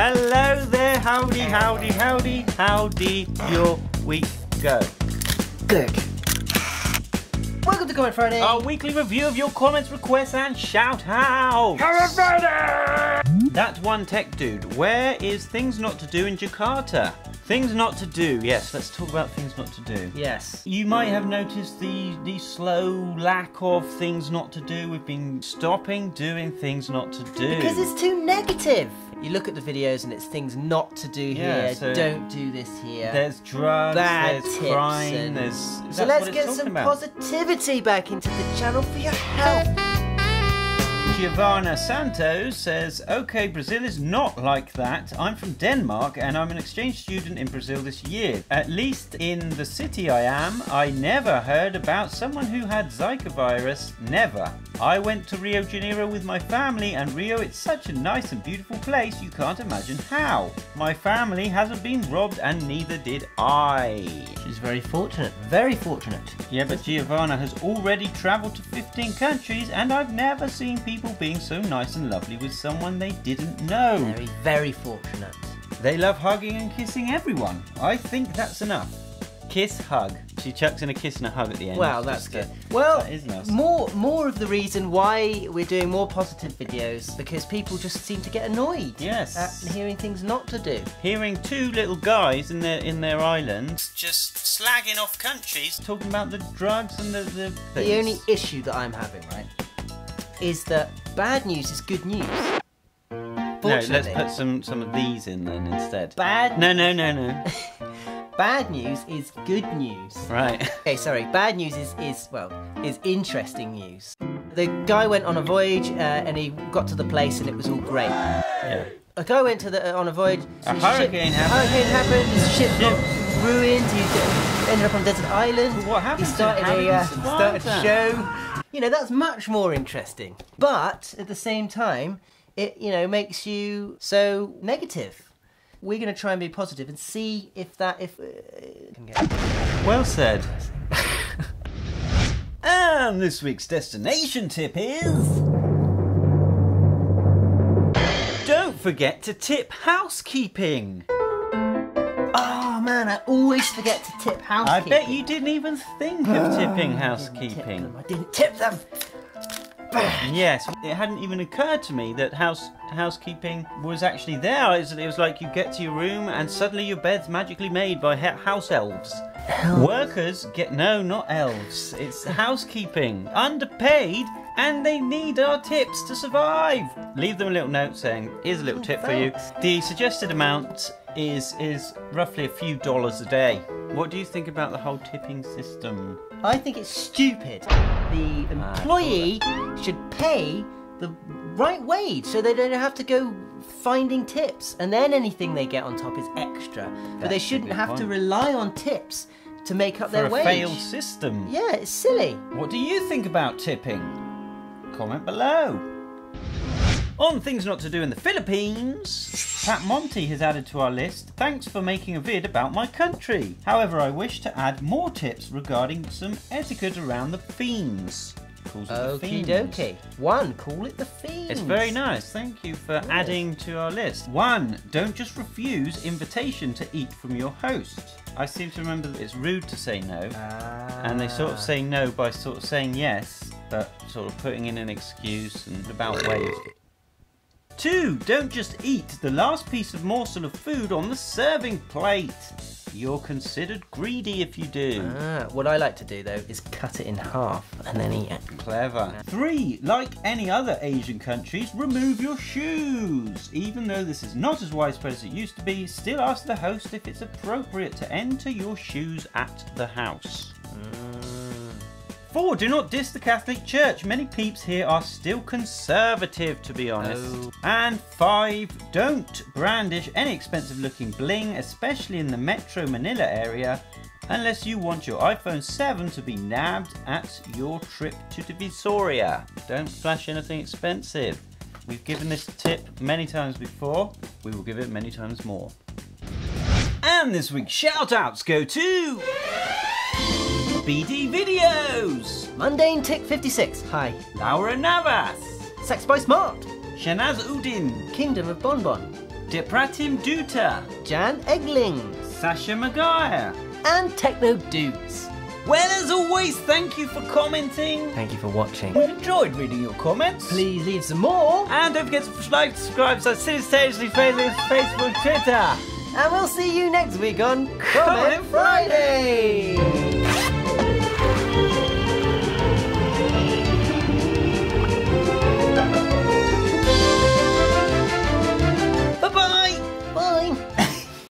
Hello there, howdy, howdy, howdy, howdy your week go? Good. Welcome to Comment Friday. Our weekly review of your comments, requests and shout-outs. Comment Friday! That one tech dude, where is things not to do in Jakarta? Things not to do, yes, let's talk about things not to do. Yes. You might have noticed the slow lack of things not to do. We've been stopping doing things not to do. Because it's too negative. You look at the videos and it's things not to do here, so don't do this here. There's drugs, bad there's tips crime, and... there's... So let's get some positivity back into the channel for your health. Giovana Santos says, okay, Brazil is not like that. I'm from Denmark and I'm an exchange student in Brazil this year. At least in the city I am, I never heard about someone who had Zika virus. Never. I went to Rio de Janeiro with my family, and Rio, it's such a nice and beautiful place you can't imagine how. My family hasn't been robbed and neither did I. She's very fortunate. Very fortunate. Yeah, but Giovanna has already travelled to 15 countries and I've never seen people being so nice and lovely with someone they didn't know. Very, very fortunate. They love hugging and kissing everyone. I think that's enough. Kiss, hug. She chucks in a kiss and a hug at the end. Well, that's good. Well, that is nice. More of the reason why we're doing more positive videos, because people just seem to get annoyed. Yes. At hearing things not to do. Hearing two little guys in their island just slagging off countries, talking about the drugs and the things. The only issue that I'm having, right, is that bad news is good news. No, let's put some of these in then instead. No. Bad news is good news. Right. Okay, sorry. Bad news is interesting news. The guy went on a voyage and he got to the place and it was all great. Yeah. A guy went to on a voyage. A hurricane happened. His ship got ruined. He ended up on a desert island. But what happened? He started a show. You know, that's much more interesting. But at the same time, it makes you so negative. We're going to try and be positive and see if Well said. And this week's destination tip is... don't forget to tip housekeeping. Oh man, I always forget to tip housekeeping. I bet you didn't even think of tipping housekeeping. I didn't tip them. Yes, it hadn't even occurred to me that housekeeping was actually there. It was like you get to your room and suddenly your bed's magically made by house elves. Workers get... no, not elves. It's housekeeping. Underpaid, and they need our tips to survive. Leave them a little note saying, here's a little tip for you. The suggested amount is roughly a few dollars a day. What do you think about the whole tipping system? I think it's stupid. The employee should pay the right wage so they don't have to go finding tips, and then anything they get on top is extra. But they shouldn't have to rely on tips to make up their wage. For a failed system. Yeah, it's silly. What do you think about tipping? Comment below. On things not to do in the Philippines, Pat Monty has added to our list, thanks for making a vid about my country. However, I wish to add more tips regarding some etiquette around the fiends. Okie dokie. 1, call it the fiends. It's very nice. Thank you for adding to our list. 1, don't just refuse invitation to eat from your host. I seem to remember that it's rude to say no. And they sort of say no by sort of saying yes, but sort of putting in an excuse and about ways. 2, don't just eat the last piece of morsel of food on the serving plate. You're considered greedy if you do. What I like to do though is cut it in half and then eat it. Clever. 3, like any other Asian countries, remove your shoes. Even though this is not as widespread as it used to be, still ask the host if it's appropriate to enter your shoes at the house. 4, do not diss the Catholic Church. Many peeps here are still conservative, to be honest. And 5, don't brandish any expensive looking bling, especially in the Metro Manila area, unless you want your iPhone 7 to be nabbed at your trip to Divisoria. Don't flash anything expensive. We've given this tip many times before. We will give it many times more. And this week's shout-outs go to... BD Videos! Mundane Tick 56, hi. Laura Navas! Sex by Smart! Shanaz Udin! Kingdom of Bonbon! Depratim Duta, Jan Egling, Sasha Maguire. and Techno Dudes. Well, as always, thank you for commenting. Thank you for watching. We've enjoyed reading your comments. Please leave some more. And don't forget to like, subscribe, simultaneously Facebook, Twitter. And we'll see you next week on Comment Friday.